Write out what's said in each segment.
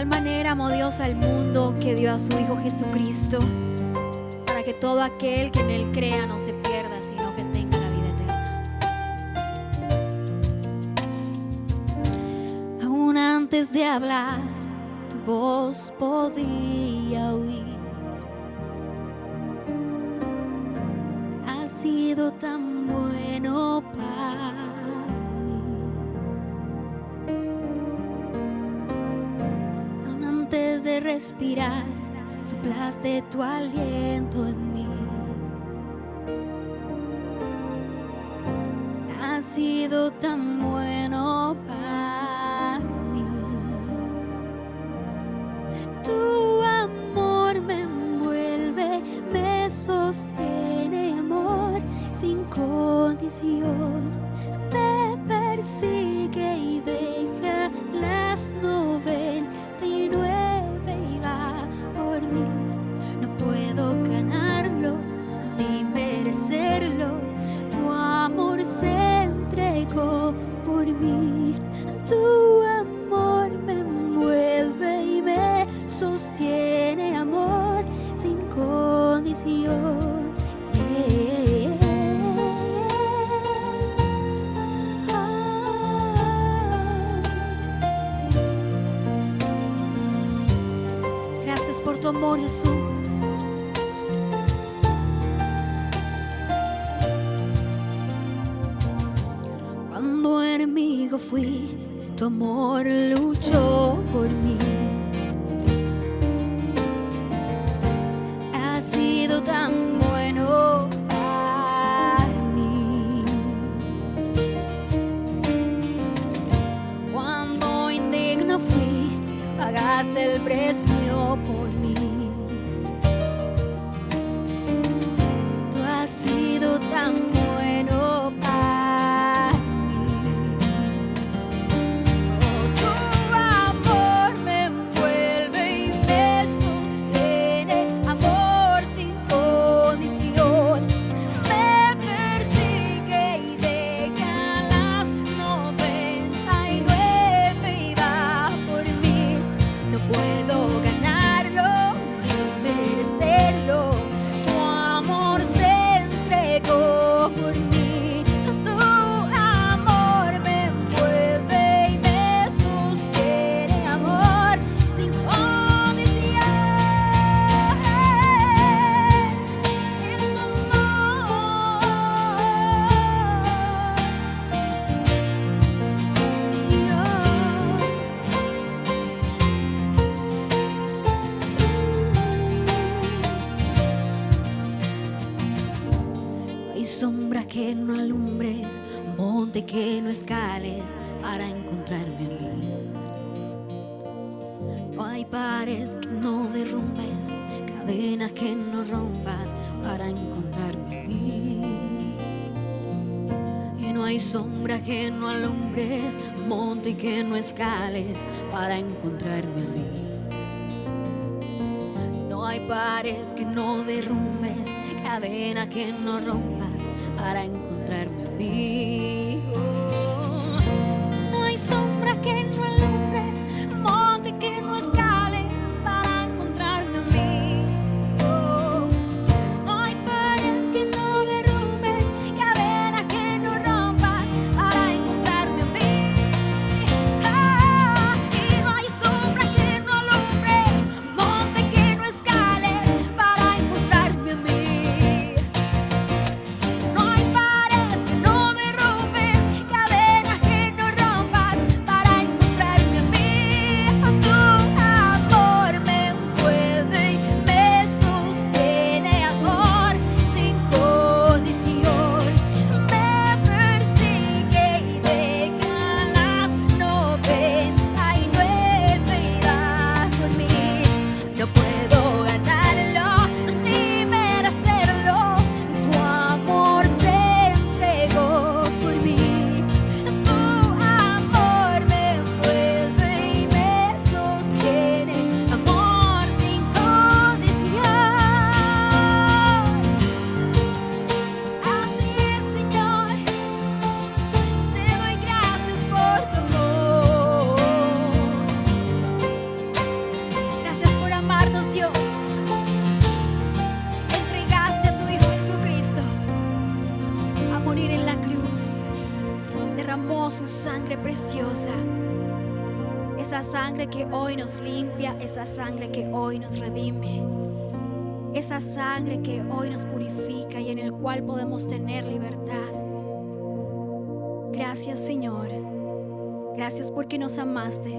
tal manera amó Dios al mundo que dio a su Hijo Jesucristo, para que todo aquel que en Él crea no se pierda, sino que tenga la vida eterna. Aún antes de hablar, tu voz podía oír. Has sido tan bueno para mí. Aún antes de respirar, soplaste tu aliento en mí. Has sido tan bueno para mí. Tu amor me envuelve, me sostiene, amor sin condición. Me persigue y deja las 99 y va por mí. No puedo ganarlo ni merecerlo. Tu amor se entregó por mí. Tu amor me envuelve y me sostiene, amor sin condición. Gracias por tu amor, Jesús. Cuando enemigo fui, tu amor luchó por mí. Has sido tan bueno para mí. Cuando indigno fui, pagaste el precio por mí. Tú has sido tan bueno para mí. Oh, tu amor me envuelve y me sostiene, amor sin condición. Me persigue y deja las 99 y va por mí. No puedo ganarlo ni merecerlo. Tu amor se entregó por mí. Tu amor me envuelve y me sostiene, amor sin condición. Es tu amor sin condición. No hay sombra que no alumbres, monte que no escales para encontrarme a mí. No hay pared que no derrumbes, cadena que no rompas para encontrarme a mí. Y no hay sombra que no alumbres, monte que no escales para encontrarme a mí. No hay pared que no derrumbes, cadena que no rompas para encontrarme a mí. Oh, no hay sombra que no alumbres, monte que no escales para encontrarme a mí. Oh, no hay pared que no derrumbes, cadena que no rompas para encontrarme a mí. Ah, y no hay sombra que no alumbres, monte que no escales para encontrarme a mí. No hay pared que no derrumbes, su sangre preciosa, esa sangre que hoy nos limpia, esa sangre que hoy nos redime, esa sangre que hoy nos purifica y en el cual podemos tener libertad. Gracias, Señor. Gracias porque nos amaste,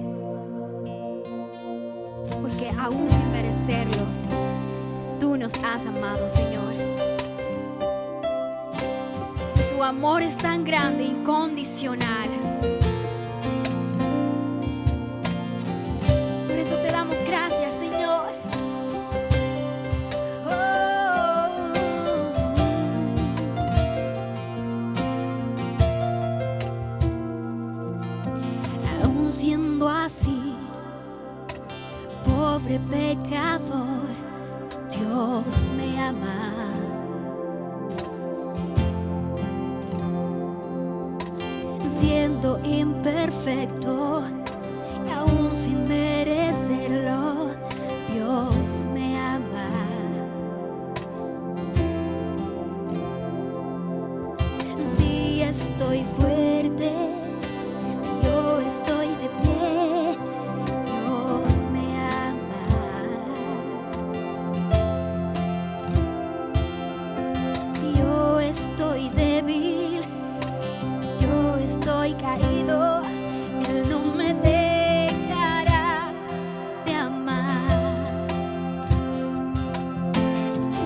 porque aún sin merecerlo, tú nos has amado, Señor. Tu amor es tan grande, incondicional. Por eso te damos gracias, Señor. Aún siendo así, pobre pecador, Dios me ama. Siendo imperfecto y aún sin merecerlo, Dios me ama. Si estoy fuerte, si yo estoy de pie, Dios me ama. Si yo estoy débil, estoy caído, Él no me dejará de amar.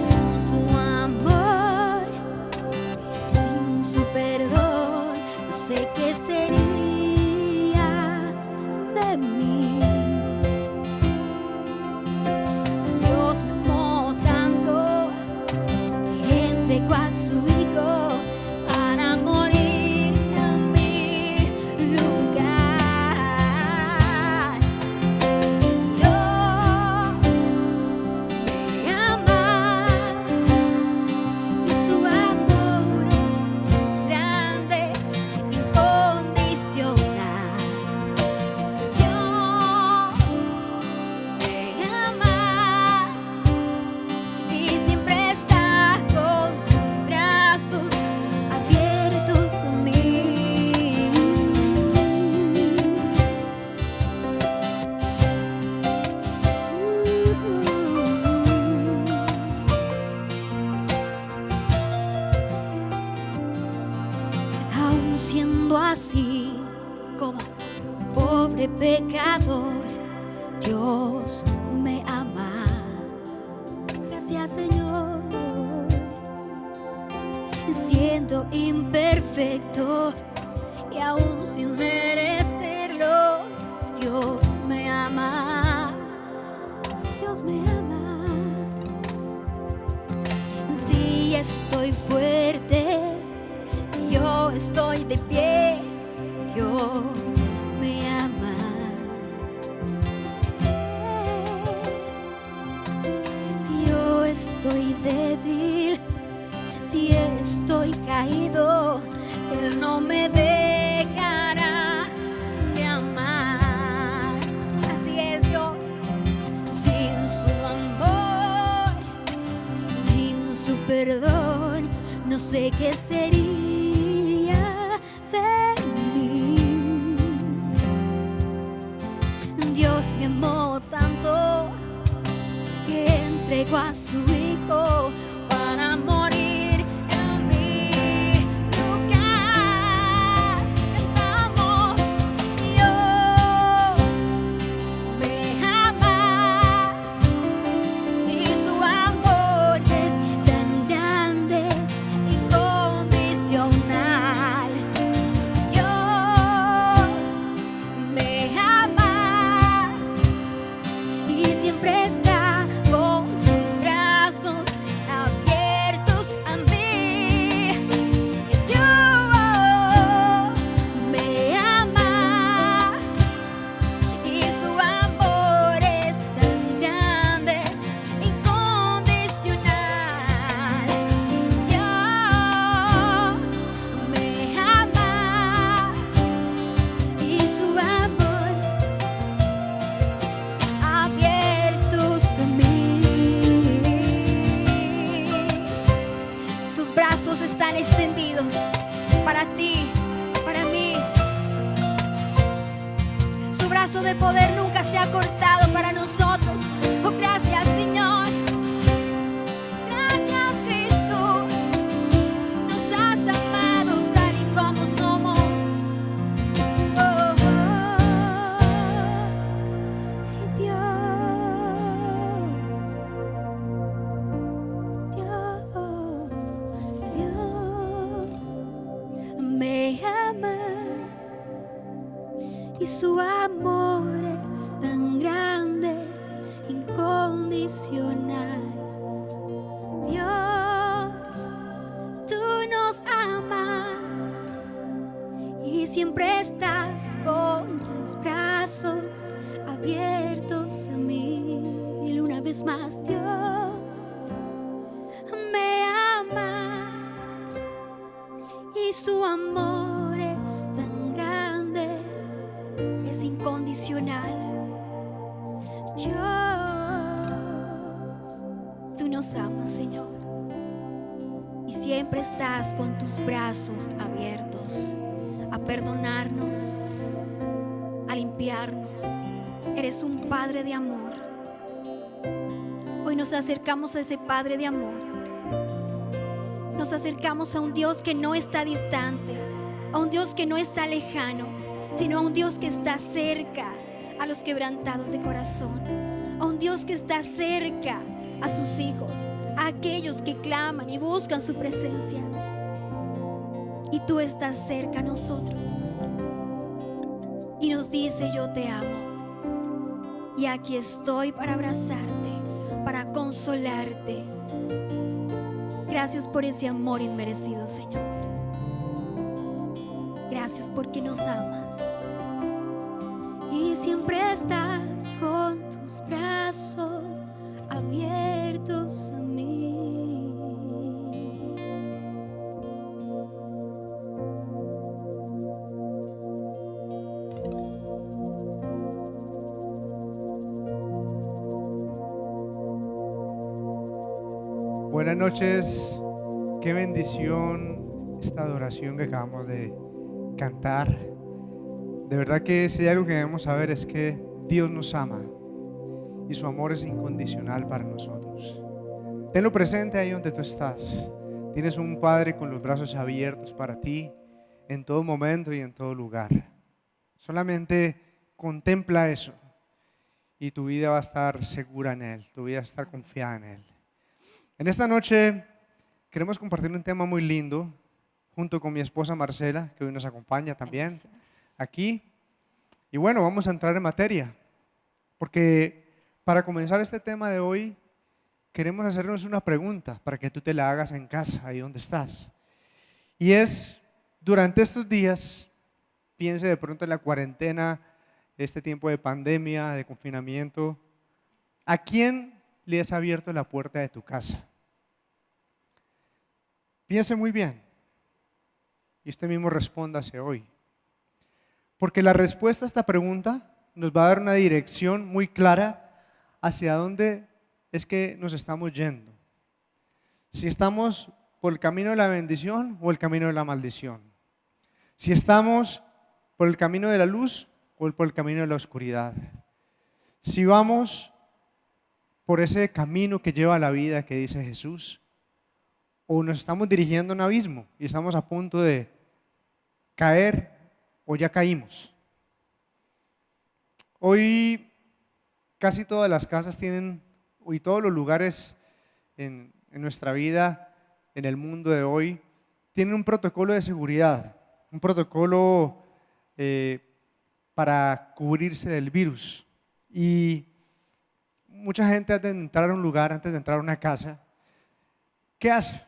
Sin su amor, sin su perdón, no sé qué sería de mí. Dios me amó tanto que entregó a su Hijo para morir. Siendo así como pobre pecador, Dios me ama. Gracias, Señor. Siendo imperfecto y aún sin merecerlo, Dios me ama. Dios me ama. Si estoy fuerte, yo estoy de pie, Dios me ama. Si yo estoy débil, si estoy caído, Él no me dejará de amar. Así es, Dios. Sin su amor, sin su perdón, no sé qué sería de mí. Dios me amó tanto que entregó a su Hijo para morir en mi lugar. Cantamos, Dios me ama y su amor es tan grande, incondicional. Están extendidos para ti, para mí. de poder nunca se ha cortado para nosotros. Oh, gracias, Señor. Gracias, Cristo. Nos has amado tal y como somos. Oh, Dios me ama. Y su amor es tan grande, incondicional. Dios, tú nos amas y siempre estás con tus brazos abiertos a mí. Dile una vez más: Dios me ama y su amor es tan grande, es incondicional. Dios, tú nos amas, Señor, y siempre estás con tus brazos abiertos a perdonarnos, a limpiarnos. Eres un Padre de amor. Hoy nos acercamos a ese Padre de amor. Nos acercamos a un Dios que no está distante, a un Dios que no está lejano, sino a un Dios que está cerca a los quebrantados de corazón, a un Dios que está cerca a sus hijos, a aquellos que claman y buscan su presencia. Y tú estás cerca a nosotros y nos dice: yo te amo y aquí estoy para abrazarte, para consolarte. Gracias por ese amor inmerecido, Señor. Gracias porque nos amas y siempre estás con tus brazos abiertos a mí. Buenas noches, qué bendición esta adoración que acabamos de cantar. De verdad que si hay algo que debemos saber es que Dios nos ama y su amor es incondicional para nosotros. Tenlo presente ahí donde tú estás. Tienes un Padre con los brazos abiertos para ti en todo momento y en todo lugar. Solamente contempla eso y tu vida va a estar segura en Él, tu vida va a estar confiada en Él. En esta noche queremos compartir un tema muy lindo junto con mi esposa Marcela, que hoy nos acompaña también aquí. Y bueno, vamos a entrar en materia, porque para comenzar este tema de hoy queremos hacernos una pregunta para que tú te la hagas en casa, ahí donde estás. Y es: durante estos días, piense de pronto en la cuarentena, este tiempo de pandemia, de confinamiento, ¿a quién le has abierto la puerta de tu casa? Piense muy bien y usted mismo respóndase hoy, porque la respuesta a esta pregunta nos va a dar una dirección muy clara hacia dónde es que nos estamos yendo, si estamos por el camino de la bendición o el camino de la maldición, si estamos por el camino de la luz o por el camino de la oscuridad, si vamos por ese camino que lleva a la vida que dice Jesús, o nos estamos dirigiendo a un abismo y estamos a punto de caer o ya caímos. Hoy casi todas las casas tienen, y todos los lugares en nuestra vida, en el mundo de hoy, tienen un protocolo de seguridad, un protocolo para cubrirse del virus. Y mucha gente, antes de entrar a un lugar, antes de entrar a una casa, ¿qué hace?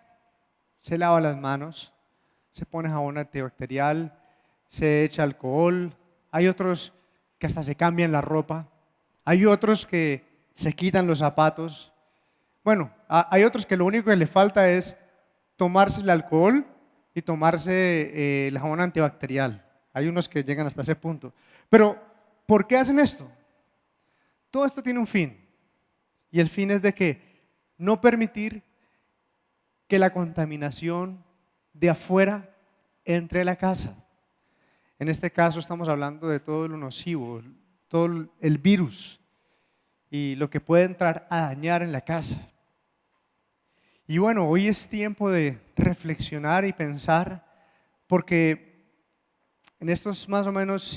Se lava las manos, se pone jabón antibacterial, se echa alcohol. Hay otros que hasta se cambian la ropa, hay otros que se quitan los zapatos. Bueno, hay otros que lo único que le falta es tomarse el alcohol y tomarse el jabón antibacterial. Hay unos que llegan hasta ese punto. Pero, ¿por qué hacen esto? Todo esto tiene un fin. Y el fin es de que no permitir que la contaminación de afuera entre a la casa. En este caso estamos hablando de todo lo nocivo, todo el virus y lo que puede entrar a dañar en la casa. Y bueno, hoy es tiempo de reflexionar y pensar, porque en estos más o menos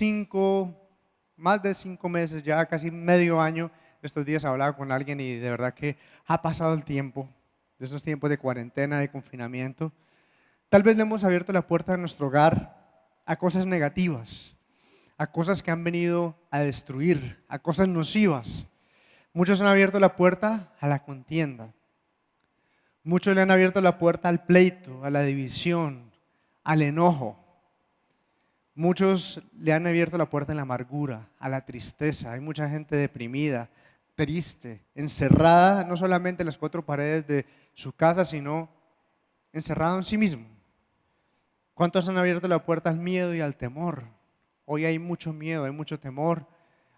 más de 5 meses, ya casi medio año, estos días hablaba con alguien y de verdad que ha pasado el tiempo, de esos tiempos de cuarentena, de confinamiento. Tal vez le hemos abierto la puerta de nuestro hogar a cosas negativas, a cosas que han venido a destruir, a cosas nocivas. Muchos han abierto la puerta a la contienda. Muchos le han abierto la puerta al pleito, a la división, al enojo. Muchos le han abierto la puerta a la amargura, a la tristeza. Hay mucha gente deprimida, triste, encerrada no solamente en las 4 paredes de su casa, sino encerrado en sí mismo. ¿Cuántos han abierto la puerta al miedo y al temor? Hoy hay mucho miedo, hay mucho temor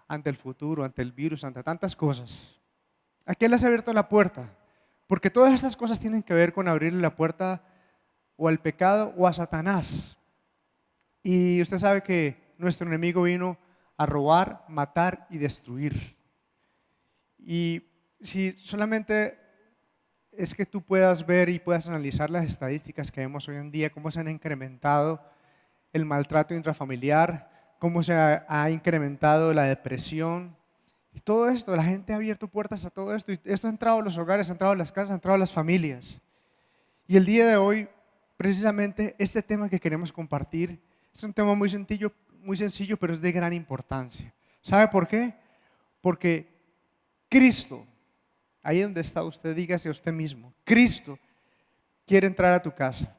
ante el futuro, ante el virus, ante tantas cosas. ¿A qué les ha abierto la puerta? Porque todas estas cosas tienen que ver con abrirle la puerta o al pecado o a Satanás. Y usted sabe que nuestro enemigo vino a robar, matar y destruir. Y si solamente es que tú puedas ver y puedas analizar las estadísticas que vemos hoy en día, cómo se han incrementado el maltrato intrafamiliar, cómo se ha incrementado la depresión. Y todo esto, la gente ha abierto puertas a todo esto y esto ha entrado a los hogares, ha entrado a las casas, ha entrado a las familias. Y el día de hoy, precisamente este tema que queremos compartir es un tema muy sencillo, pero es de gran importancia. ¿Sabe por qué? Porque Cristo, ahí donde está usted, dígase a usted mismo, Cristo quiere entrar a tu casa.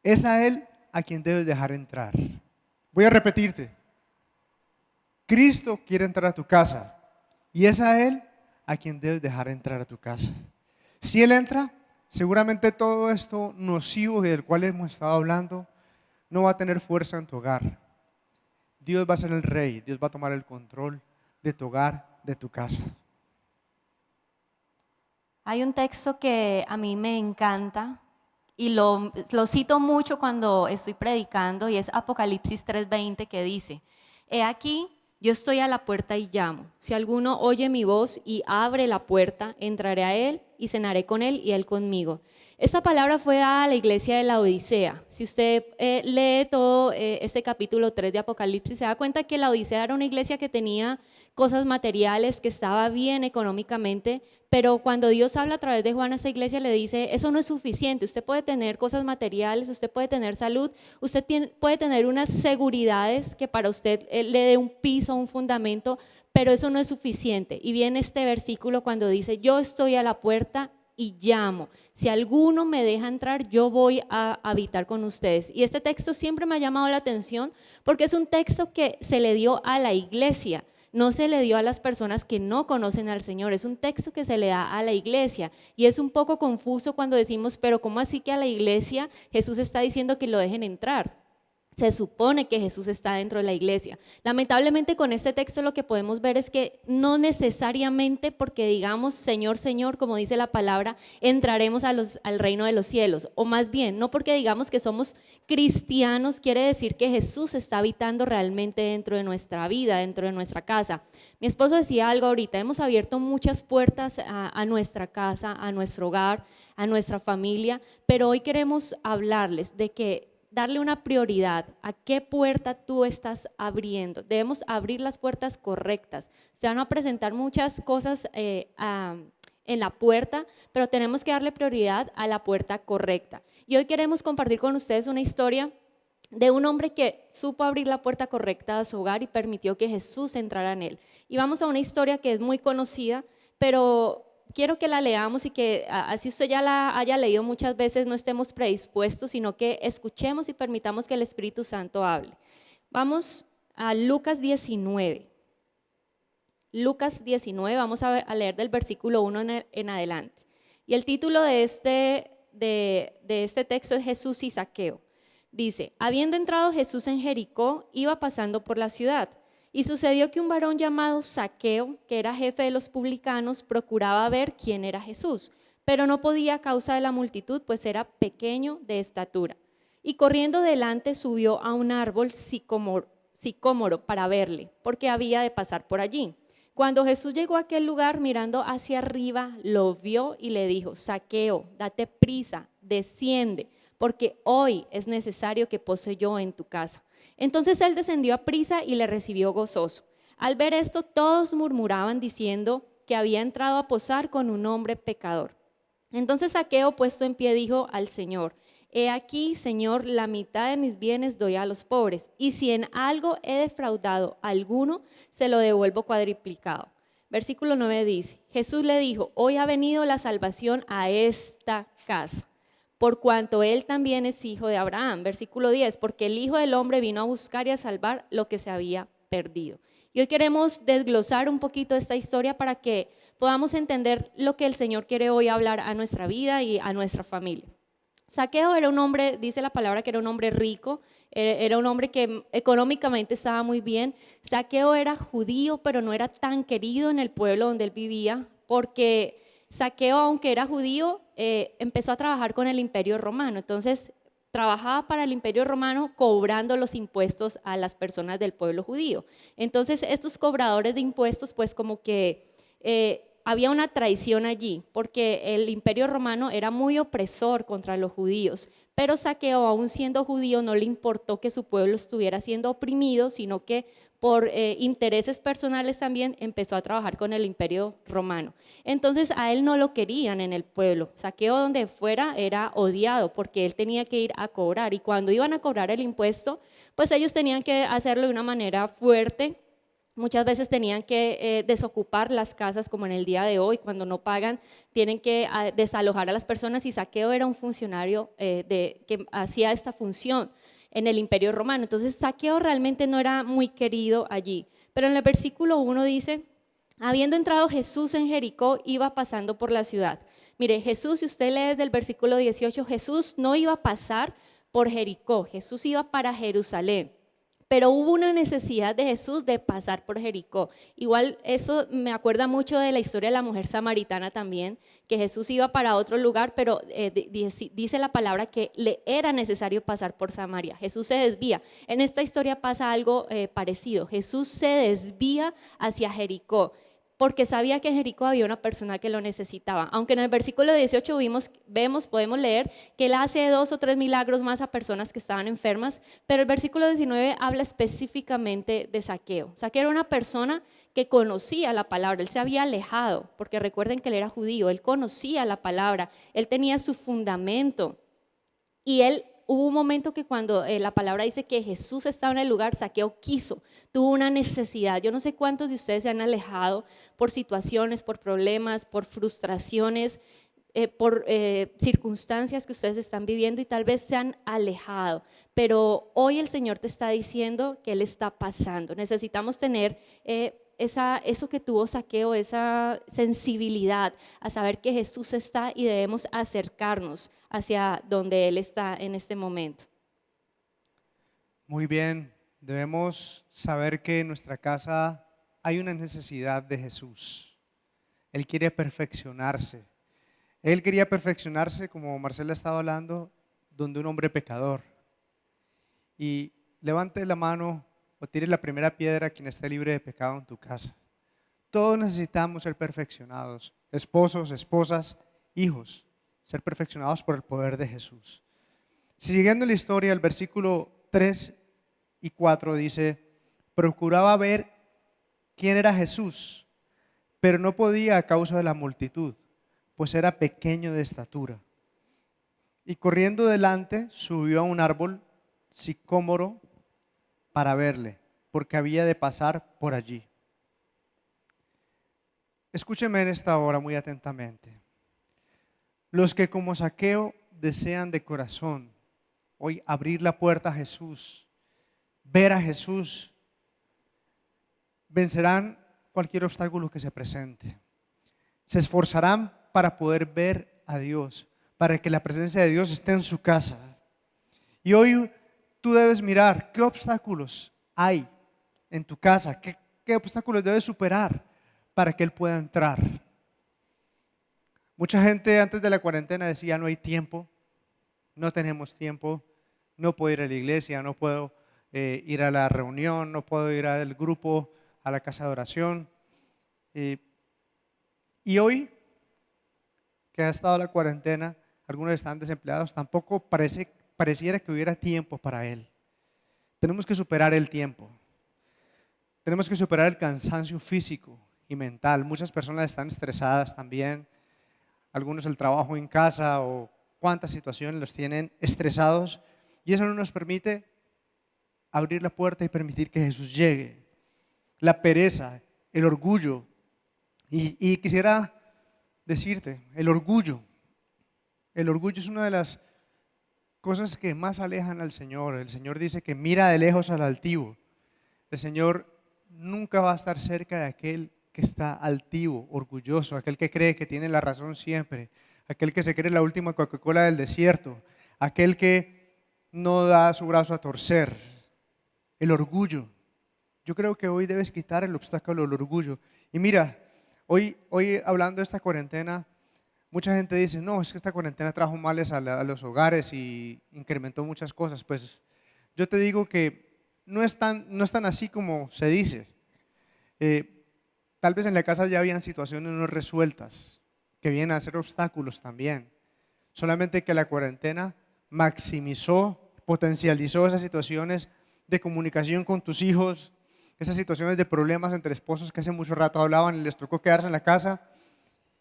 Es a Él a quien debes dejar entrar. Voy a repetirte. Cristo quiere entrar a tu casa y es a Él a quien debes dejar entrar a tu casa. Si Él entra, seguramente todo esto nocivo del cual hemos estado hablando no va a tener fuerza en tu hogar. Dios va a ser el rey, Dios va a tomar el control de tu hogar, de tu casa. Hay un texto que a mí me encanta y lo cito mucho cuando estoy predicando y es Apocalipsis 3:20 que dice: He aquí, yo estoy a la puerta y llamo. Si alguno oye mi voz y abre la puerta, entraré a él y cenaré con él y él conmigo. Esta palabra fue dada a la iglesia de la Odisea. Si usted lee todo este capítulo 3 de Apocalipsis, se da cuenta que la Odisea era una iglesia que tenía cosas materiales, que estaba bien económicamente, pero cuando Dios habla a través de Juan a esta iglesia le dice, eso no es suficiente, usted puede tener cosas materiales, usted puede tener salud, usted puede tener unas seguridades que para usted le dé un piso, un fundamento, pero eso no es suficiente. Y viene este versículo cuando dice, yo estoy a la puerta y llamo. Si alguno me deja entrar, yo voy a habitar con ustedes. Y este texto siempre me ha llamado la atención porque es un texto que se le dio a la iglesia. No se le dio a las personas que no conocen al Señor, es un texto que se le da a la iglesia y es un poco confuso cuando decimos, pero ¿cómo así que a la iglesia Jesús está diciendo que lo dejen entrar? Se supone que Jesús está dentro de la iglesia. Lamentablemente con este texto lo que podemos ver es que no necesariamente porque digamos Señor, Señor, como dice la palabra, entraremos al reino de los cielos. O más bien, no porque digamos que somos cristianos quiere decir que Jesús está habitando realmente dentro de nuestra vida, dentro de nuestra casa. Mi esposo decía algo ahorita, hemos abierto muchas puertas a nuestra casa, a nuestro hogar, a nuestra familia, pero hoy queremos hablarles de que darle una prioridad a qué puerta tú estás abriendo. Debemos abrir las puertas correctas. Se van a presentar muchas cosas en la puerta, pero tenemos que darle prioridad a la puerta correcta. Y hoy queremos compartir con ustedes una historia de un hombre que supo abrir la puerta correcta a su hogar y permitió que Jesús entrara en él. Y vamos a una historia que es muy conocida, pero quiero que la leamos y que así usted ya la haya leído muchas veces, no estemos predispuestos, sino que escuchemos y permitamos que el Espíritu Santo hable. Vamos a Lucas 19. Lucas 19, vamos a leer del versículo 1 en adelante. Y el título de este texto es Jesús y Zaqueo. Dice, habiendo entrado Jesús en Jericó, iba pasando por la ciudad. Y sucedió que un varón llamado Zaqueo, que era jefe de los publicanos, procuraba ver quién era Jesús, pero no podía a causa de la multitud, pues era pequeño de estatura. Y corriendo delante subió a un árbol sicómoro para verle, porque había de pasar por allí. Cuando Jesús llegó a aquel lugar, mirando hacia arriba, lo vio y le dijo: Zaqueo, date prisa, desciende, porque hoy es necesario que pose yo en tu casa. Entonces él descendió a prisa y le recibió gozoso. Al ver esto, todos murmuraban diciendo que había entrado a posar con un hombre pecador. Entonces Zaqueo, puesto en pie, dijo al Señor: He aquí, Señor, la mitad de mis bienes doy a los pobres, y si en algo he defraudado a alguno, se lo devuelvo cuadriplicado. Versículo 9 dice: Jesús le dijo: Hoy ha venido la salvación a esta casa, por cuanto él también es hijo de Abraham. Versículo 10: Porque el Hijo del Hombre vino a buscar y a salvar lo que se había perdido. Y hoy queremos desglosar un poquito esta historia para que podamos entender lo que el Señor quiere hoy hablar a nuestra vida y a nuestra familia. Zaqueo era un hombre, dice la palabra que era un hombre rico, era un hombre que económicamente estaba muy bien. Zaqueo era judío, pero no era tan querido en el pueblo donde él vivía, porque Zaqueo, aunque era judío, empezó a trabajar con el Imperio Romano. Entonces trabajaba para el Imperio Romano cobrando los impuestos a las personas del pueblo judío. Entonces estos cobradores de impuestos, pues como que había una traición allí, porque el Imperio Romano era muy opresor contra los judíos, pero Zaqueo, aún siendo judío, no le importó que su pueblo estuviera siendo oprimido, sino que por intereses personales también empezó a trabajar con el Imperio Romano. Entonces a él no lo querían en el pueblo. Zaqueo, donde fuera, era odiado porque él tenía que ir a cobrar, y cuando iban a cobrar el impuesto, pues ellos tenían que hacerlo de una manera fuerte. Muchas veces tenían que desocupar las casas, como en el día de hoy, cuando no pagan, tienen que desalojar a las personas, y Zaqueo era un funcionario que hacía esta función en el Imperio Romano. Entonces Zaqueo realmente no era muy querido allí. Pero en el versículo 1 dice: habiendo entrado Jesús en Jericó, iba pasando por la ciudad. Mire, Jesús, si usted lee desde el versículo 18, Jesús no iba a pasar por Jericó, Jesús iba para Jerusalén. Pero hubo una necesidad de Jesús de pasar por Jericó. Igual eso me acuerda mucho de la historia de la mujer samaritana también, que Jesús iba para otro lugar, pero dice la palabra que le era necesario pasar por Samaria. Jesús se desvía. En esta historia pasa algo parecido. Jesús se desvía hacia Jericó, porque sabía que en Jericó había una persona que lo necesitaba. Aunque en el versículo 18 podemos leer que él hace 2 o 3 milagros más a personas que estaban enfermas, pero el versículo 19 habla específicamente de Zaqueo. Zaqueo era una persona que conocía la palabra, él se había alejado, porque recuerden que él era judío, él conocía la palabra, él tenía su fundamento, y hubo un momento que cuando la palabra dice que Jesús estaba en el lugar, Zaqueo tuvo una necesidad. Yo no sé cuántos de ustedes se han alejado por situaciones, por problemas, por frustraciones, por circunstancias que ustedes están viviendo, y tal vez se han alejado. Pero hoy el Señor te está diciendo que Él está pasando. Necesitamos tener eso que tuvo Zaqueo, esa sensibilidad a saber que Jesús está y debemos acercarnos hacia donde Él está en este momento. Muy bien, debemos saber que en nuestra casa hay una necesidad de Jesús. Él quiere perfeccionarse. Él quería perfeccionarse, como Marcela estaba hablando, donde un hombre pecador. Y levante la mano o tire la primera piedra quien esté libre de pecado en tu casa. Todos necesitamos ser perfeccionados, esposos, esposas, hijos, ser perfeccionados por el poder de Jesús. Siguiendo la historia, el versículo 3 y 4 dice: procuraba ver quién era Jesús, pero no podía a causa de la multitud, pues era pequeño de estatura. Y corriendo delante, subió a un árbol sicómoro para verle, porque había de pasar por allí. Escúcheme en esta hora muy atentamente. Los que como Zaqueo desean de corazón hoy abrir la puerta a Jesús, ver a Jesús, vencerán cualquier obstáculo que se presente. Se esforzarán para poder ver a Dios, para que la presencia de Dios esté en su casa. Y hoy tú debes mirar qué obstáculos hay en tu casa, qué obstáculos debes superar para que Él pueda entrar. Mucha gente antes de la cuarentena decía: no hay tiempo, no tenemos tiempo, no puedo ir a la iglesia, no puedo ir a la reunión, no puedo ir al grupo, a la casa de oración. Y hoy, que ha estado la cuarentena, algunos están desempleados, tampoco pareciera que hubiera tiempo para él. Tenemos que superar el tiempo. Tenemos que superar el cansancio físico y mental. Muchas personas están estresadas también. Algunos el trabajo en casa o cuántas situaciones los tienen estresados. Y eso no nos permite abrir la puerta y permitir que Jesús llegue. La pereza, el orgullo. Y quisiera decirte, el orgullo es una de las cosas que más alejan al Señor. El Señor dice que mira de lejos al altivo. El Señor nunca va a estar cerca de aquel que está altivo, orgulloso, aquel que cree que tiene la razón siempre, aquel que se cree la última Coca-Cola del desierto, aquel que no da su brazo a torcer. El orgullo. Yo creo que hoy debes quitar el obstáculo del orgullo. Y mira, hoy hablando de esta cuarentena, mucha gente dice, no, es que esta cuarentena trajo males a los hogares y incrementó muchas cosas. Pues yo te digo que no es tan así como se dice. Tal vez en la casa ya habían situaciones no resueltas, que vienen a ser obstáculos también. Solamente que la cuarentena maximizó, potencializó esas situaciones de comunicación con tus hijos, esas situaciones de problemas entre esposos que hace mucho rato hablaban y les tocó quedarse en la casa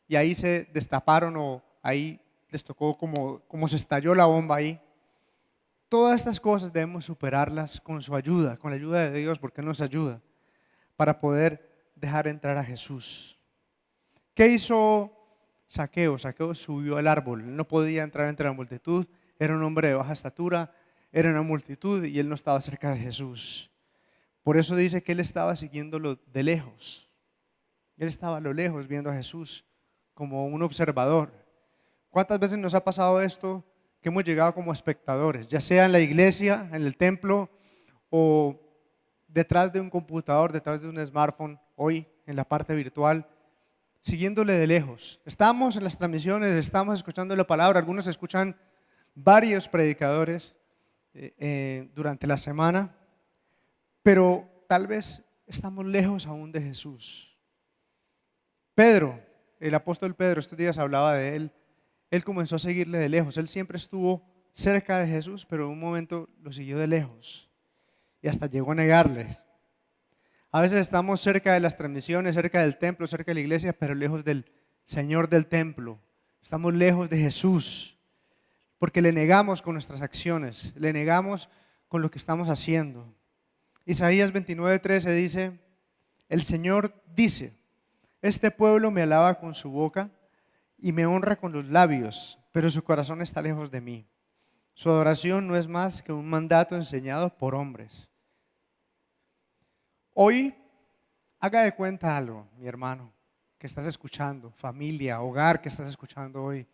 y ahí se destaparon o ahí les tocó como se estalló la bomba ahí. Todas estas cosas debemos superarlas con su ayuda, con la ayuda de Dios, porque Él nos ayuda para poder dejar entrar a Jesús. ¿Qué hizo Zaqueo? Zaqueo subió al árbol. Él no podía entrar entre la multitud, era un hombre de baja estatura, era una multitud y él no estaba cerca de Jesús. Por eso dice que él estaba siguiéndolo de lejos. Él estaba a lo lejos viendo a Jesús como un observador. ¿Cuántas veces nos ha pasado esto? Que hemos llegado como espectadores, ya sea en la iglesia, en el templo o detrás de un computador, detrás de un smartphone, hoy en la parte virtual, siguiéndole de lejos. Estamos en las transmisiones, estamos escuchando la palabra, algunos escuchan varios predicadores durante la semana, pero tal vez estamos lejos aún de Jesús. Pedro, el apóstol Pedro, estos días hablaba de él. Él comenzó a seguirle de lejos. Él siempre estuvo cerca de Jesús, pero en un momento lo siguió de lejos y hasta llegó a negarle. A veces estamos cerca de las transmisiones, cerca del templo, cerca de la iglesia, pero lejos del Señor del templo. Estamos lejos de Jesús porque le negamos con nuestras acciones, le negamos con lo que estamos haciendo. Isaías 29:13 dice, el Señor dice, este pueblo me alaba con su boca y me honra con los labios, pero su corazón está lejos de mí. Su adoración no es más que un mandato enseñado por hombres. Hoy, haga de cuenta algo, mi hermano, que estás escuchando, familia, hogar que estás escuchando hoy.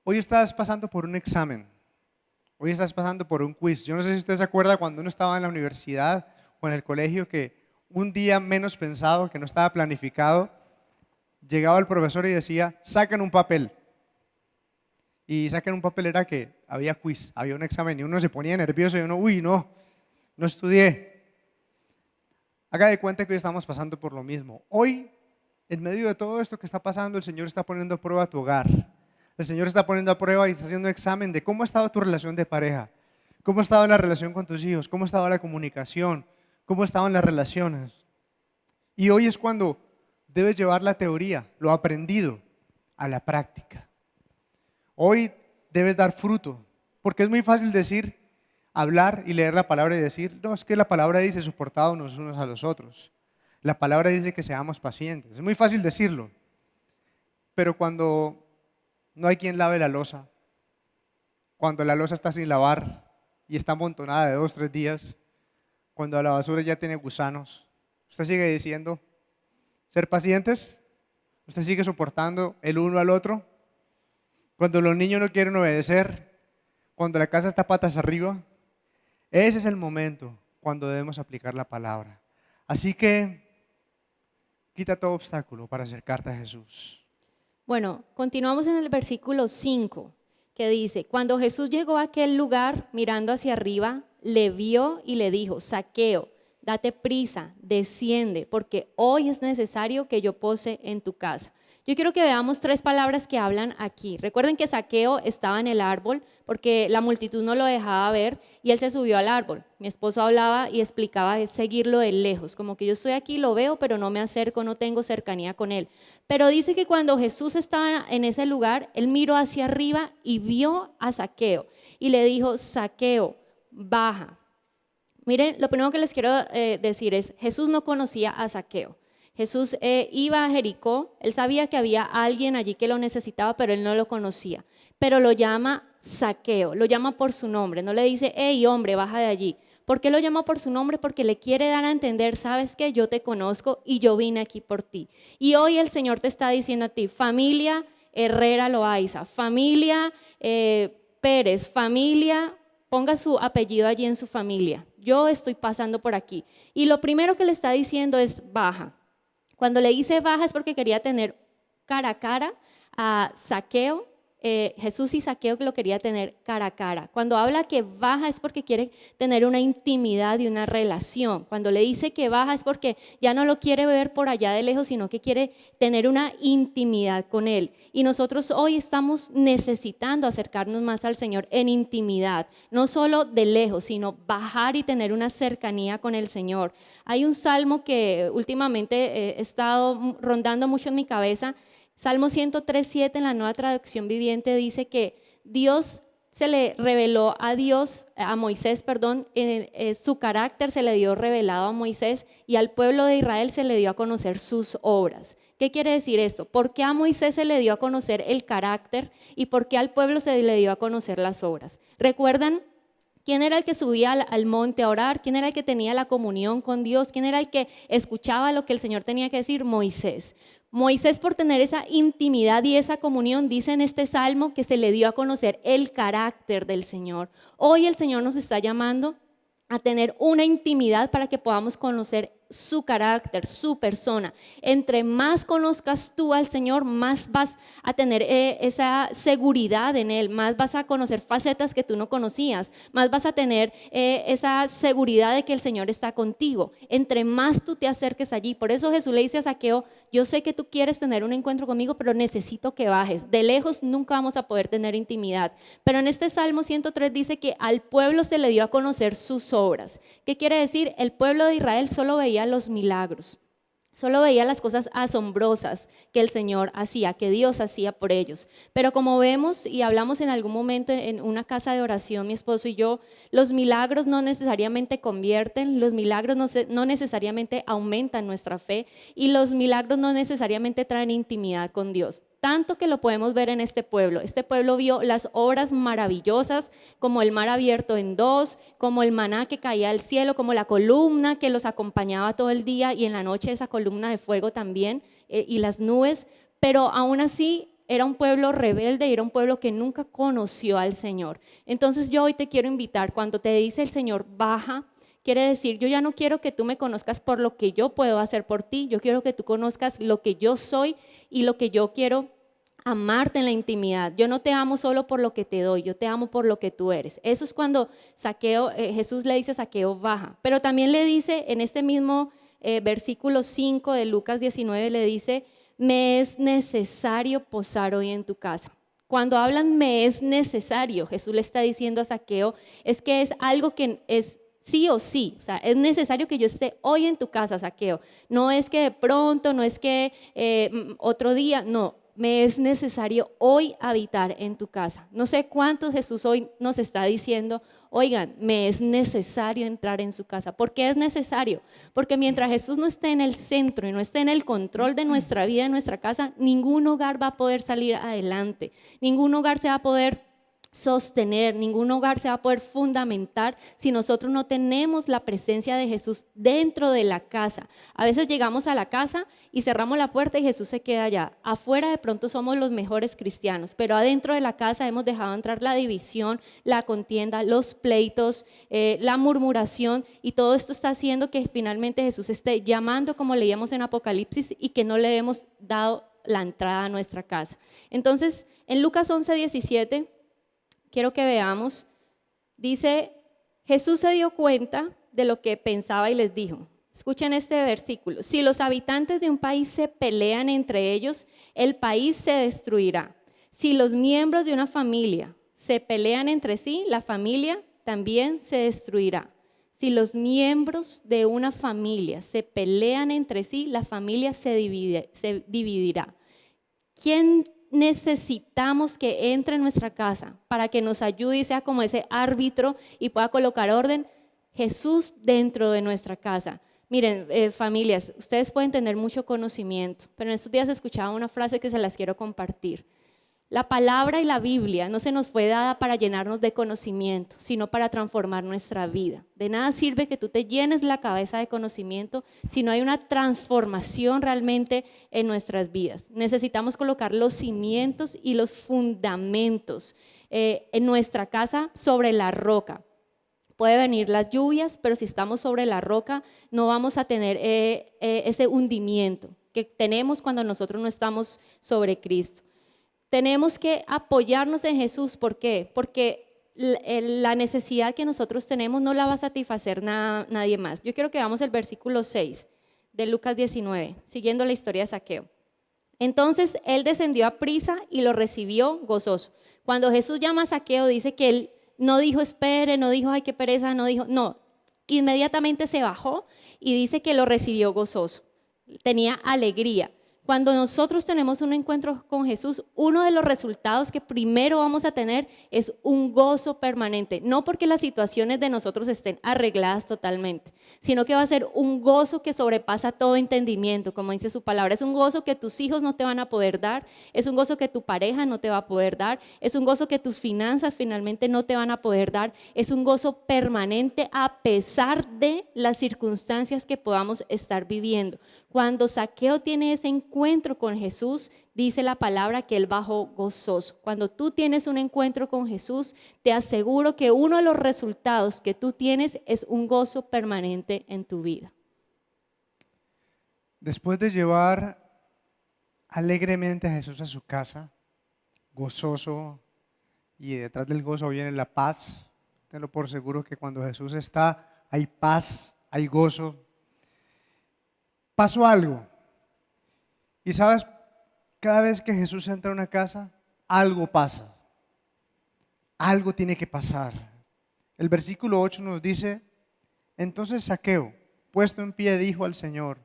Hoy estás pasando por un examen, hoy estás pasando por un quiz. Yo no sé si usted se acuerda cuando uno estaba en la universidad o en el colegio que un día menos pensado, que no estaba planificado, llegaba el profesor y decía, saquen un papel. Y saquen un papel era que había quiz, había un examen y uno se ponía nervioso y uno, no estudié. Haga de cuenta que hoy estamos pasando por lo mismo. Hoy, en medio de todo esto que está pasando, el Señor está poniendo a prueba tu hogar. El Señor está poniendo a prueba y está haciendo un examen de cómo ha estado tu relación de pareja, cómo ha estado la relación con tus hijos, cómo ha estado la comunicación, cómo estaban las relaciones. Y hoy es cuando debes llevar la teoría, lo aprendido, a la práctica. Hoy debes dar fruto, porque es muy fácil decir, hablar y leer la palabra y decir, no, es que la palabra dice soportados unos a los otros. La palabra dice que seamos pacientes. Es muy fácil decirlo, pero cuando no hay quien lave la loza, cuando la loza está sin lavar y está amontonada de 2 o 3 días, cuando la basura ya tiene gusanos, usted sigue diciendo, ser pacientes, usted sigue soportando el uno al otro. Cuando los niños no quieren obedecer, cuando la casa está patas arriba, ese es el momento cuando debemos aplicar la palabra. Así que quita todo obstáculo para acercarte a Jesús. Bueno, continuamos en el versículo 5, que dice, cuando Jesús llegó a aquel lugar, mirando hacia arriba, le vio y le dijo: Zaqueo, date prisa, desciende, porque hoy es necesario que yo pose en tu casa. Yo quiero que veamos 3 palabras que hablan aquí. Recuerden que Zaqueo estaba en el árbol porque la multitud no lo dejaba ver y él se subió al árbol. Mi esposo hablaba y explicaba seguirlo de lejos, como que yo estoy aquí, lo veo, pero no me acerco, no tengo cercanía con él. Pero dice que cuando Jesús estaba en ese lugar, él miró hacia arriba y vio a Zaqueo y le dijo: Zaqueo, baja. Miren, lo primero que les quiero decir es, Jesús no conocía a Zaqueo. Jesús iba a Jericó, él sabía que había alguien allí que lo necesitaba, pero él no lo conocía. Pero lo llama Zaqueo, lo llama por su nombre, no le dice: hey hombre, baja de allí. ¿Por qué lo llama por su nombre? Porque le quiere dar a entender: sabes que yo te conozco y yo vine aquí por ti. Y hoy el Señor te está diciendo a ti: familia Herrera Loaiza, familia Pérez, familia, ponga su apellido allí en su familia. Yo estoy pasando por aquí. Y lo primero que le está diciendo es: baja. Cuando le dice baja es porque quería tener cara a cara a Zaqueo. Jesús y Zaqueo lo quería tener cara a cara. Cuando habla que baja es porque quiere tener una intimidad y una relación. Cuando le dice que baja es porque ya no lo quiere ver por allá de lejos, sino que quiere tener una intimidad con él. Y nosotros hoy estamos necesitando acercarnos más al Señor en intimidad, no solo de lejos, sino bajar y tener una cercanía con el Señor. Hay un salmo que últimamente he estado rondando mucho en mi cabeza. Salmo 103:7 en la Nueva Traducción Viviente dice que Dios se le reveló a Moisés, su carácter se le dio revelado a Moisés y al pueblo de Israel se le dio a conocer sus obras. ¿Qué quiere decir esto? ¿Por qué a Moisés se le dio a conocer el carácter y por qué al pueblo se le dio a conocer las obras? ¿Recuerdan quién era el que subía al monte a orar? ¿Quién era el que tenía la comunión con Dios? ¿Quién era el que escuchaba lo que el Señor tenía que decir? Moisés. Moisés, por tener esa intimidad y esa comunión, dice en este salmo que se le dio a conocer el carácter del Señor. Hoy el Señor nos está llamando a tener una intimidad para que podamos conocer su carácter, su persona. Entre más conozcas tú al Señor, más vas a tener esa seguridad en Él, más vas a conocer facetas que tú no conocías, más vas a tener esa seguridad de que el Señor está contigo. Entre más tú te acerques allí. Por eso Jesús le dice a Zaqueo: yo sé que tú quieres tener un encuentro conmigo, pero necesito que bajes. De lejos nunca vamos a poder tener intimidad. Pero en este Salmo 103 dice que al pueblo se le dio a conocer sus obras. ¿Qué quiere decir? El pueblo de Israel solo veía los milagros, solo veía las cosas asombrosas que el Señor hacía, que Dios hacía por ellos. Pero como vemos y hablamos en algún momento en una casa de oración, mi esposo y yo, los milagros no necesariamente convierten, los milagros no necesariamente aumentan nuestra fe y los milagros no necesariamente traen intimidad con Dios. Tanto que lo podemos ver en este pueblo. Este pueblo vio las obras maravillosas, como el mar abierto en dos, como el maná que caía del cielo, como la columna que los acompañaba todo el día y en la noche esa columna de fuego también, y las nubes. Pero aún así era un pueblo rebelde y era un pueblo que nunca conoció al Señor. Entonces yo hoy te quiero invitar, cuando te dice el Señor baja, quiere decir: yo ya no quiero que tú me conozcas por lo que yo puedo hacer por ti, yo quiero que tú conozcas lo que yo soy y lo que yo quiero amarte en la intimidad. Yo no te amo solo por lo que te doy, yo te amo por lo que tú eres. Eso es cuando Jesús le dice a Zaqueo: baja. Pero también le dice en este mismo versículo 5 de Lucas 19, le dice: me es necesario posar hoy en tu casa. Cuando hablan me es necesario, Jesús le está diciendo a Zaqueo, es que es algo que es sí o sí, o sea, es necesario que yo esté hoy en tu casa, Zaqueo. No es que de pronto, no es que otro día, no, me es necesario hoy habitar en tu casa. No sé cuántos Jesús hoy nos está diciendo: oigan, me es necesario entrar en su casa. ¿Por qué es necesario? Porque mientras Jesús no esté en el centro y no esté en el control de nuestra vida, de nuestra casa, ningún hogar va a poder salir adelante, ningún hogar se va a poder sostener, ningún hogar se va a poder fundamentar si nosotros no tenemos la presencia de Jesús dentro de la casa. A veces llegamos a la casa y cerramos la puerta y Jesús se queda allá. Afuera de pronto somos los mejores cristianos, pero adentro de la casa hemos dejado entrar la división, la contienda, los pleitos, la murmuración, y todo esto está haciendo que finalmente Jesús esté llamando, como leíamos en Apocalipsis, y que no le hemos dado la entrada a nuestra casa. Entonces, en Lucas 11:17 quiero que veamos, dice Jesús se dio cuenta de lo que pensaba y les dijo. Escuchen este versículo. Si los habitantes de un país se pelean entre ellos, el país se destruirá. Si los miembros de una familia se pelean entre sí, la familia también se destruirá. Si los miembros de una familia se pelean entre sí, la familia se dividirá. ¿Quién necesitamos que entre en nuestra casa para que nos ayude y sea como ese árbitro y pueda colocar orden? Jesús dentro de nuestra casa. Miren, familias, ustedes pueden tener mucho conocimiento, pero en estos días escuchaba una frase que se las quiero compartir. La palabra y la Biblia no se nos fue dada para llenarnos de conocimiento, sino para transformar nuestra vida. De nada sirve que tú te llenes la cabeza de conocimiento si no hay una transformación realmente en nuestras vidas. Necesitamos colocar los cimientos y los fundamentos en nuestra casa sobre la roca. Puede venir las lluvias, pero si estamos sobre la roca no vamos a tener ese hundimiento que tenemos cuando nosotros no estamos sobre Cristo. Tenemos que apoyarnos en Jesús. ¿Por qué? Porque la necesidad que nosotros tenemos no la va a satisfacer nadie más. Yo quiero que veamos el versículo 6 de Lucas 19, siguiendo la historia de Zaqueo. Entonces él descendió a prisa y lo recibió gozoso. Cuando Jesús llama a Zaqueo, dice que él no dijo espere, no dijo ay qué pereza, no, inmediatamente se bajó y dice que lo recibió gozoso, tenía alegría. Cuando nosotros tenemos un encuentro con Jesús, uno de los resultados que primero vamos a tener es un gozo permanente. No porque las situaciones de nosotros estén arregladas totalmente, sino que va a ser un gozo que sobrepasa todo entendimiento, como dice su palabra. Es un gozo que tus hijos no te van a poder dar, es un gozo que tu pareja no te va a poder dar, es un gozo que tus finanzas finalmente no te van a poder dar, es un gozo permanente a pesar de las circunstancias que podamos estar viviendo. Cuando Zaqueo tiene ese encuentro con Jesús, dice la palabra que él bajó gozoso. Cuando tú tienes un encuentro con Jesús, te aseguro que uno de los resultados que tú tienes es un gozo permanente en tu vida. Después de llevar alegremente a Jesús a su casa, gozoso, y detrás del gozo viene la paz. Tenlo por seguro que cuando Jesús está, hay paz, hay gozo. Pasó algo. Y sabes, cada vez que Jesús entra a una casa, algo pasa. Algo tiene que pasar. El versículo 8 nos dice: entonces Zaqueo, puesto en pie, dijo al Señor: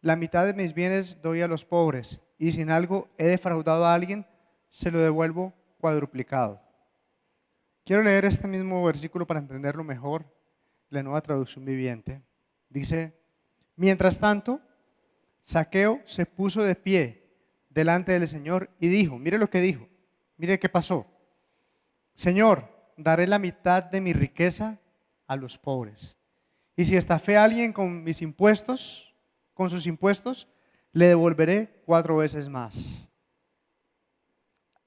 la mitad de mis bienes doy a los pobres, y si en algo he defraudado a alguien, se lo devuelvo cuadruplicado. Quiero leer este mismo versículo para entenderlo mejor. La Nueva Traducción Viviente dice: mientras tanto, Zaqueo se puso de pie delante del Señor y dijo, mire lo que dijo, mire qué pasó. Señor, daré la mitad de mi riqueza a los pobres. Y si estafé a alguien con mis impuestos, con sus impuestos, le devolveré 4 veces más.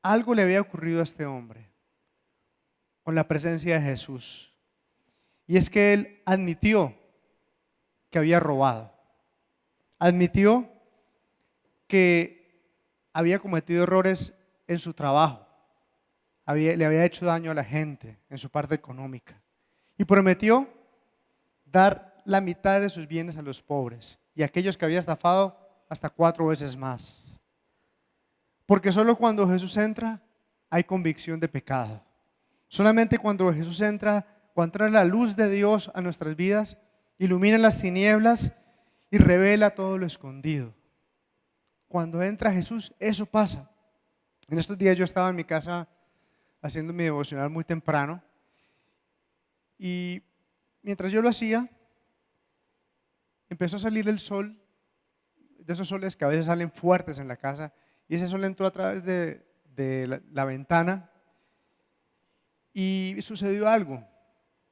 Algo le había ocurrido a este hombre con la presencia de Jesús. Y es que él admitió que había robado. Admitió que había cometido errores en su trabajo. Le había hecho daño a la gente en su parte económica. Y prometió dar la mitad de sus bienes a los pobres. Y aquellos que había estafado hasta 4 veces más. Porque solo cuando Jesús entra hay convicción de pecado. Solamente cuando Jesús entra, cuando entra la luz de Dios a nuestras vidas, ilumina las tinieblas y revela todo lo escondido. Cuando entra Jesús, eso pasa. En estos días yo estaba en mi casa haciendo mi devocional muy temprano y mientras yo lo hacía, empezó a salir el sol, de esos soles que a veces salen fuertes en la casa, y ese sol entró a través de la ventana y sucedió algo.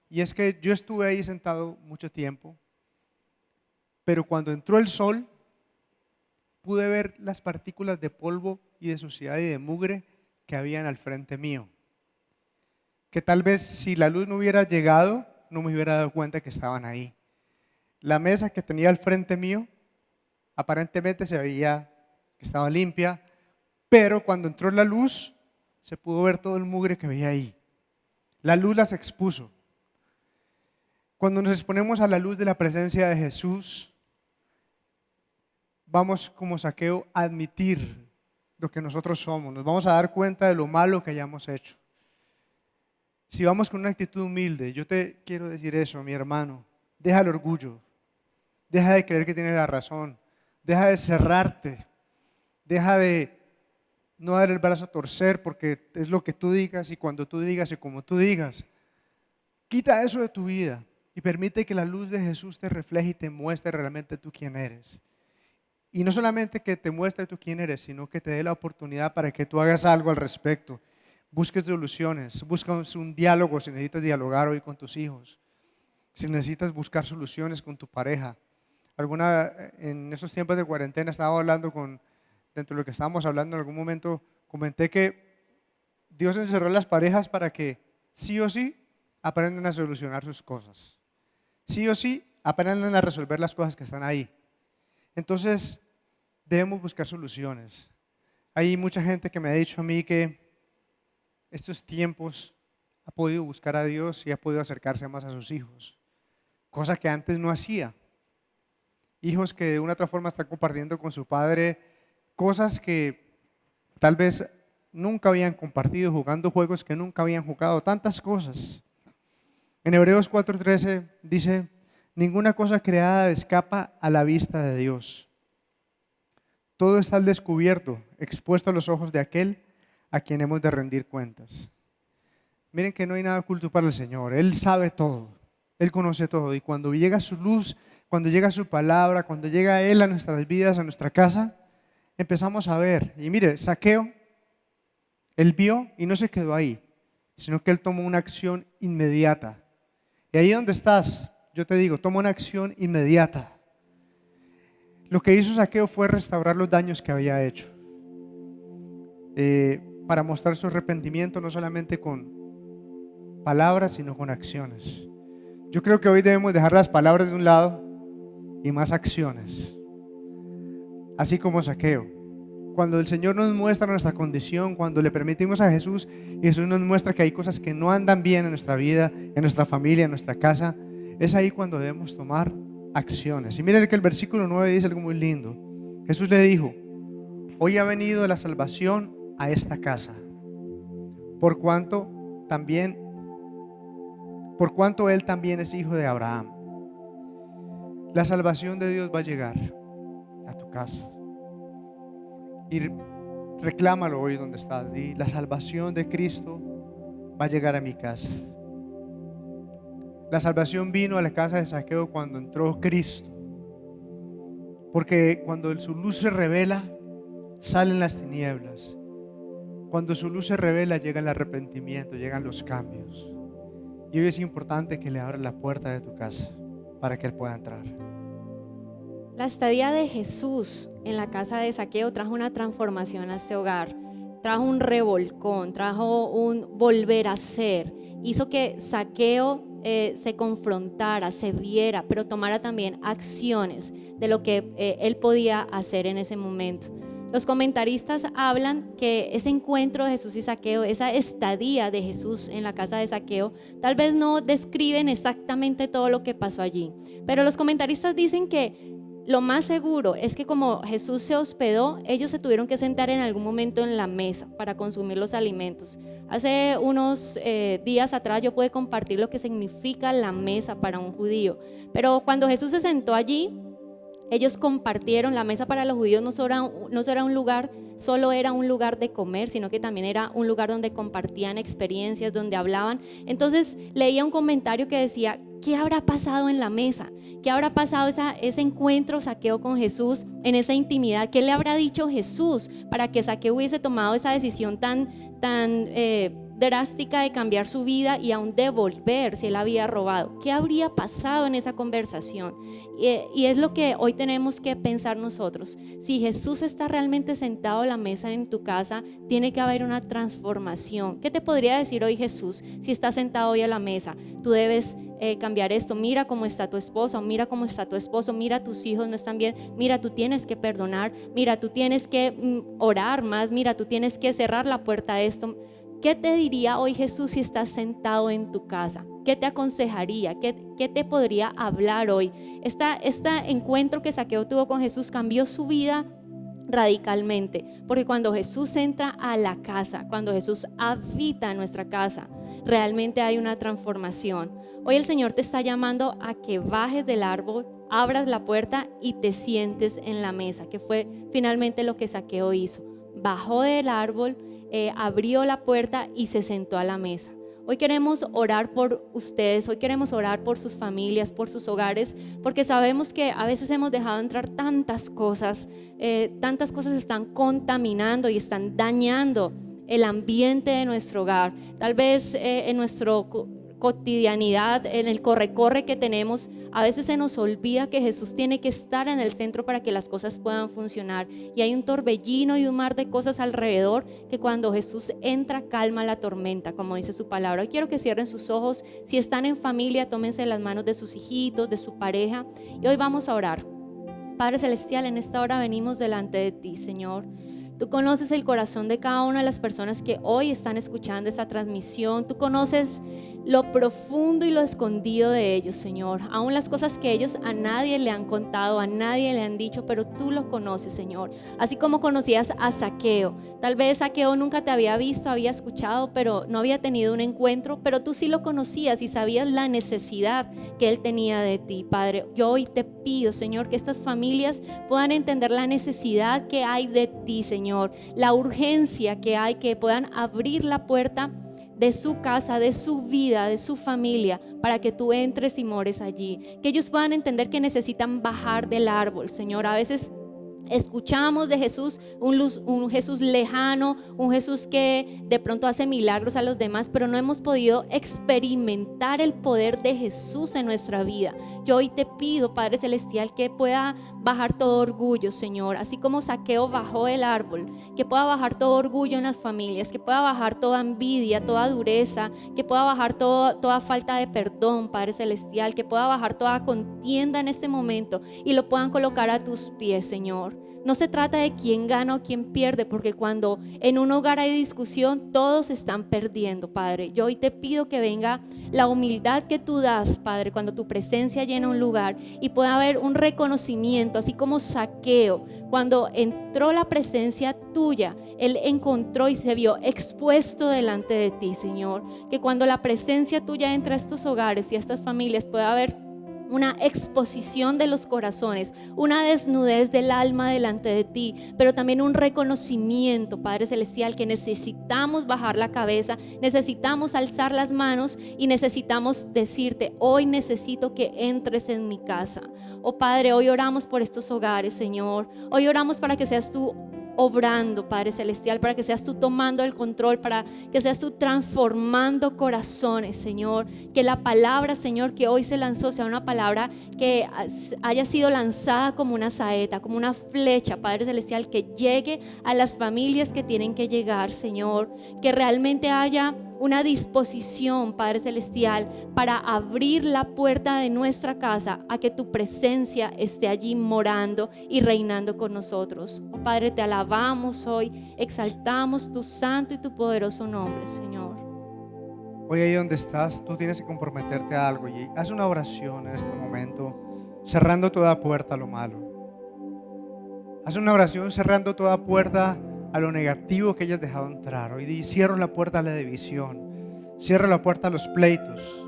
Y es que yo estuve ahí sentado mucho tiempo, pero cuando entró el sol, pude ver las partículas de polvo y de suciedad y de mugre que habían al frente mío. Que tal vez si la luz no hubiera llegado, no me hubiera dado cuenta que estaban ahí. La mesa que tenía al frente mío, aparentemente se veía que estaba limpia, pero cuando entró la luz, se pudo ver todo el mugre que había ahí. La luz las expuso. Cuando nos exponemos a la luz de la presencia de Jesús, vamos como Zaqueo a admitir lo que nosotros somos. Nos vamos a dar cuenta de lo malo que hayamos hecho. Si vamos con una actitud humilde, yo te quiero decir eso, mi hermano, deja el orgullo, deja de creer que tienes la razón, deja de cerrarte, deja de no dar el brazo a torcer porque es lo que tú digas y cuando tú digas y como tú digas. Quita eso de tu vida y permite que la luz de Jesús te refleje y te muestre realmente tú quién eres. Y no solamente que te muestre tú quién eres, sino que te dé la oportunidad para que tú hagas algo al respecto. Busques soluciones, busques un diálogo si necesitas dialogar hoy con tus hijos, si necesitas buscar soluciones con tu pareja. En esos tiempos de cuarentena estaba hablando dentro de lo que estábamos hablando en algún momento, comenté que Dios encerró a las parejas para que sí o sí aprendan a solucionar sus cosas. Sí o sí aprendan a resolver las cosas que están ahí. Entonces debemos buscar soluciones. Hay mucha gente que me ha dicho a mí que estos tiempos ha podido buscar a Dios y ha podido acercarse más a sus hijos, cosa que antes no hacía. Hijos que de una u otra forma están compartiendo con su padre cosas que tal vez nunca habían compartido, jugando juegos que nunca habían jugado, tantas cosas. En Hebreos 4:13 dice: ninguna cosa creada escapa a la vista de Dios. Todo está al descubierto, expuesto a los ojos de aquel a quien hemos de rendir cuentas. Miren que no hay nada oculto para el Señor. Él sabe todo, Él conoce todo. Y cuando llega su luz, cuando llega su palabra, cuando llega Él a nuestras vidas, a nuestra casa, empezamos a ver. Y mire, Zaqueo, él vio y no se quedó ahí, sino que él tomó una acción inmediata. Y ahí donde estás, yo te digo, toma una acción inmediata. Lo que hizo Zaqueo fue restaurar los daños que había hecho, para mostrar su arrepentimiento no solamente con palabras, sino con acciones. Yo creo que hoy debemos dejar las palabras de un lado y más acciones, así como Zaqueo. Cuando el Señor nos muestra nuestra condición, cuando le permitimos a Jesús y Jesús nos muestra que hay cosas que no andan bien en nuestra vida, en nuestra familia, en nuestra casa, es ahí cuando debemos tomar acciones. Y miren que el versículo 9 dice algo muy lindo. Jesús le dijo: hoy ha venido la salvación a esta casa, por cuanto él también es hijo de Abraham. La salvación de Dios va a llegar a tu casa. Y reclámalo hoy donde estás. Y la salvación de Cristo va a llegar a mi casa. La salvación vino a la casa de Zaqueo cuando entró Cristo. Porque cuando su luz se revela, salen las tinieblas. Cuando su luz se revela, llega el arrepentimiento, llegan los cambios. Y hoy es importante que le abras la puerta de tu casa para que Él pueda entrar. La estadía de Jesús en la casa de Zaqueo trajo una transformación a ese hogar, trajo un revolcón, trajo un volver a ser, hizo que Zaqueo se confrontara, se viera, pero tomara también acciones de lo que él podía hacer en ese momento. Los comentaristas hablan que ese encuentro de Jesús y Zaqueo, esa estadía de Jesús en la casa de Zaqueo, tal vez no describen exactamente todo lo que pasó allí, pero los comentaristas dicen que lo más seguro es que como Jesús se hospedó, ellos se tuvieron que sentar en algún momento en la mesa para consumir los alimentos. Hace unos días atrás yo pude compartir lo que significa la mesa para un judío, pero cuando Jesús se sentó allí, ellos compartieron. La mesa para los judíos no solo era un lugar de comer, sino que también era un lugar donde compartían experiencias, donde hablaban. Entonces leía un comentario que decía: ¿qué habrá pasado en la mesa? ¿Qué habrá pasado ese encuentro Zaqueo con Jesús en esa intimidad? ¿Qué le habrá dicho Jesús para que Zaqueo hubiese tomado esa decisión tan drástica de cambiar su vida y aún devolver si él había robado? ¿Qué habría pasado en esa conversación? Y es lo que hoy tenemos que pensar nosotros. Si Jesús está realmente sentado a la mesa en tu casa, tiene que haber una transformación. ¿Qué te podría decir hoy Jesús si está sentado hoy a la mesa? Tú debes cambiar esto. Mira cómo está tu esposa, mira cómo está tu esposo, mira tus hijos no están bien, mira tú tienes que perdonar, mira tú tienes que orar más, mira tú tienes que cerrar la puerta a esto. ¿Qué te diría hoy Jesús si estás sentado en tu casa? ¿Qué te aconsejaría? ¿Qué te podría hablar hoy? Este encuentro que Zaqueo tuvo con Jesús cambió su vida radicalmente, porque cuando Jesús entra a la casa, cuando Jesús habita en nuestra casa, realmente hay una transformación. Hoy el Señor te está llamando a que bajes del árbol, abras la puerta y te sientes en la mesa, que fue finalmente lo que Zaqueo hizo. Bajó del árbol, abrió la puerta y se sentó a la mesa. Hoy queremos orar por ustedes, hoy queremos orar por sus familias, por sus hogares, porque sabemos que a veces hemos dejado entrar tantas cosas están contaminando y están dañando el ambiente de nuestro hogar. Tal vez en nuestra cotidianidad, en el corre-corre que tenemos, a veces se nos olvida que Jesús tiene que estar en el centro para que las cosas puedan funcionar. Y hay un torbellino y un mar de cosas alrededor que cuando Jesús entra calma la tormenta, como dice su palabra. Hoy quiero que cierren sus ojos. Si están en familia, tómense las manos de sus hijitos, de su pareja. Y hoy vamos a orar. Padre Celestial, en esta hora venimos delante de ti, Señor. Tú conoces el corazón de cada una de las personas que hoy están escuchando esta transmisión. Tú conoces lo profundo y lo escondido de ellos, Señor. Aún las cosas que ellos a nadie le han contado, a nadie le han dicho, pero tú lo conoces, Señor. Así como conocías a Zaqueo. Tal vez Zaqueo nunca te había visto, había escuchado, pero no había tenido un encuentro, pero tú sí lo conocías y sabías la necesidad que él tenía de ti, Padre. Yo hoy te pido, Señor, que estas familias puedan entender la necesidad que hay de ti, Señor, la urgencia que hay, que puedan abrir la puerta de su casa, de su vida, de su familia, para que tú entres y mores allí. Que ellos puedan entender que necesitan bajar del árbol, Señor. A veces escuchamos de Jesús un Jesús lejano, un Jesús que de pronto hace milagros a los demás, pero no hemos podido experimentar el poder de Jesús en nuestra vida. Yo hoy te pido, Padre Celestial, que pueda bajar todo orgullo, Señor, así como Zaqueo bajó del árbol, que pueda bajar todo orgullo en las familias, que pueda bajar toda envidia, toda dureza, que pueda bajar toda falta de perdón, Padre Celestial, que pueda bajar toda contienda en este momento y lo puedan colocar a tus pies, Señor. No se trata de quién gana o quién pierde, porque cuando en un hogar hay discusión, todos están perdiendo, Padre. Yo hoy te pido que venga la humildad que tú das, Padre, cuando tu presencia llena un lugar y pueda haber un reconocimiento, así como Zaqueo, cuando entró la presencia tuya, él encontró y se vio expuesto delante de ti, Señor. Que cuando la presencia tuya entra a estos hogares y a estas familias pueda haber una exposición de los corazones, una desnudez del alma delante de ti, pero también un reconocimiento, Padre Celestial, que necesitamos bajar la cabeza, necesitamos alzar las manos y necesitamos decirte: hoy necesito que entres en mi casa. Oh Padre, hoy oramos por estos hogares, Señor. Hoy oramos para que seas tú obrando, Padre Celestial, para que seas tú tomando el control, para que seas tú transformando corazones, Señor. Que la palabra, Señor, que hoy se lanzó sea una palabra que haya sido lanzada como una saeta, como una flecha, Padre Celestial, que llegue a las familias que tienen que llegar, Señor. Que realmente haya una disposición, Padre Celestial, para abrir la puerta de nuestra casa a que tu presencia esté allí morando y reinando con nosotros. Oh Padre, te alabamos hoy, exaltamos tu santo y tu poderoso nombre, Señor. Hoy ahí donde estás, tú tienes que comprometerte a algo y haz una oración en este momento, cerrando toda puerta a lo malo. Haz una oración cerrando toda puerta a lo negativo que hayas dejado entrar. Hoy cierro la puerta a la división, cierro la puerta a los pleitos,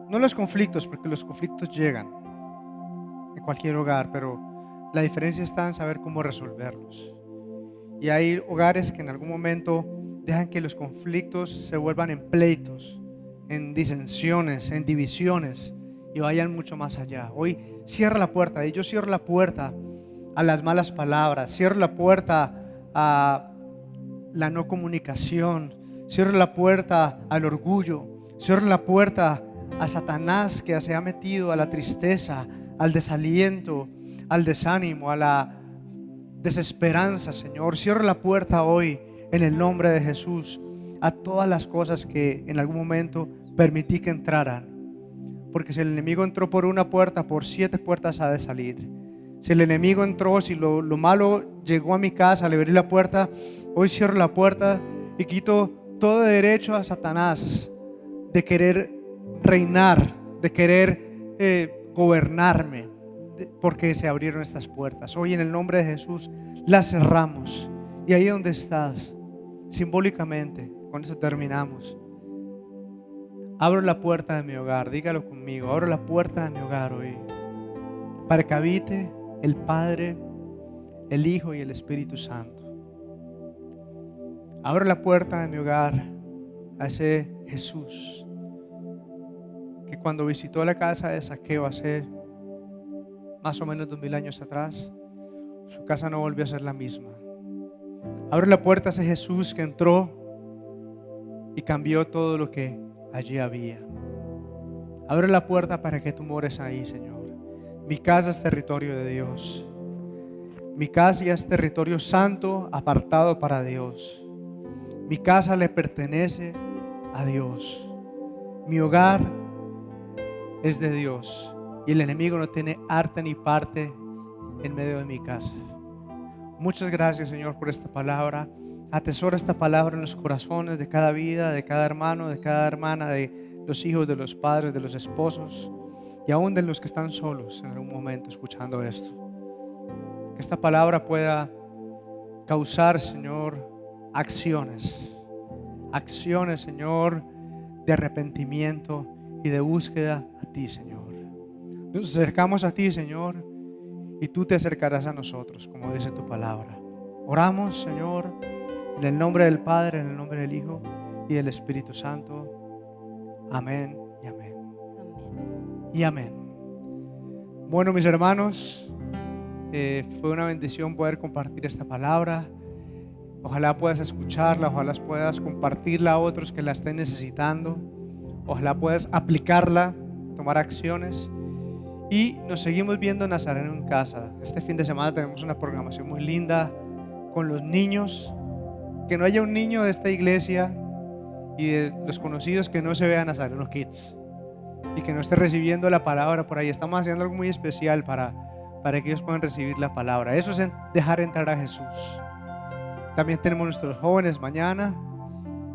no los conflictos, porque los conflictos llegan en cualquier hogar, pero la diferencia está en saber cómo resolverlos. Y hay hogares que en algún momento dejan que los conflictos se vuelvan en pleitos, en disensiones, en divisiones, y vayan mucho más allá. Hoy cierra la puerta, y yo cierro la puerta a las malas palabras, cierro la puerta a la no comunicación, cierro la puerta al orgullo, cierro la puerta a Satanás que se ha metido, a la tristeza, al desaliento, al desánimo, a la desesperanza, Señor. Cierro la puerta hoy en el nombre de Jesús a todas las cosas que en algún momento permití que entraran, porque si el enemigo entró por una puerta, por 7 puertas ha de salir. Si el enemigo entró, si lo malo llegó a mi casa, le abrí la puerta, hoy cierro la puerta y quito todo derecho a Satanás de querer reinar, de querer gobernarme, porque se abrieron estas puertas. Hoy en el nombre de Jesús las cerramos. Y ahí donde estás, simbólicamente, con eso terminamos. Abro la puerta de mi hogar, dígalo conmigo, abro la puerta de mi hogar hoy, para que habite el Padre, el Hijo y el Espíritu Santo. Abro la puerta de mi hogar a ese Jesús que cuando visitó la casa de Zaqueo hace más o menos 2000 años atrás, su casa no volvió a ser la misma. Abro la puerta a ese Jesús que entró y cambió todo lo que allí había. Abro la puerta para que tú mores ahí, Señor. Mi casa es territorio de Dios. Mi casa ya es territorio santo, apartado para Dios. Mi casa le pertenece a Dios. Mi hogar es de Dios y el enemigo no tiene arte ni parte en medio de mi casa. Muchas gracias, Señor, por esta palabra. Atesora esta palabra en los corazones de cada vida, de cada hermano, de cada hermana, de los hijos, de los padres, de los esposos y aún de los que están solos en algún momento escuchando esto. Que esta palabra pueda causar, Señor, acciones, Señor, de arrepentimiento y de búsqueda a ti, Señor. Nos acercamos a ti, Señor, y tú te acercarás a nosotros, como dice tu palabra. Oramos, Señor, en el nombre del Padre, en el nombre del Hijo y del Espíritu Santo. Amén y amén. Y amén. Bueno, mis hermanos, fue una bendición poder compartir esta palabra. Ojalá puedas escucharla, ojalá puedas compartirla a otros que la estén necesitando. Ojalá puedas aplicarla, tomar acciones. Y nos seguimos viendo Nazareno en casa. Este fin de semana tenemos una programación muy linda con los niños. Que no haya un niño de esta iglesia y de los conocidos que no se vea Nazareno Kids y que no esté recibiendo la palabra por ahí. Estamos haciendo algo muy especial para que ellos puedan recibir la palabra. Eso es dejar entrar a Jesús. También tenemos nuestros jóvenes mañana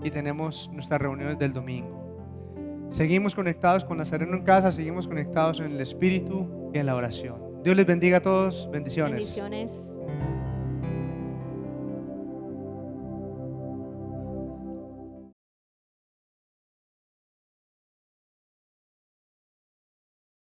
y tenemos nuestras reuniones del domingo. Seguimos conectados con Nazareno en casa, seguimos conectados en el Espíritu y en la oración. Dios les bendiga a todos. Bendiciones. Bendiciones.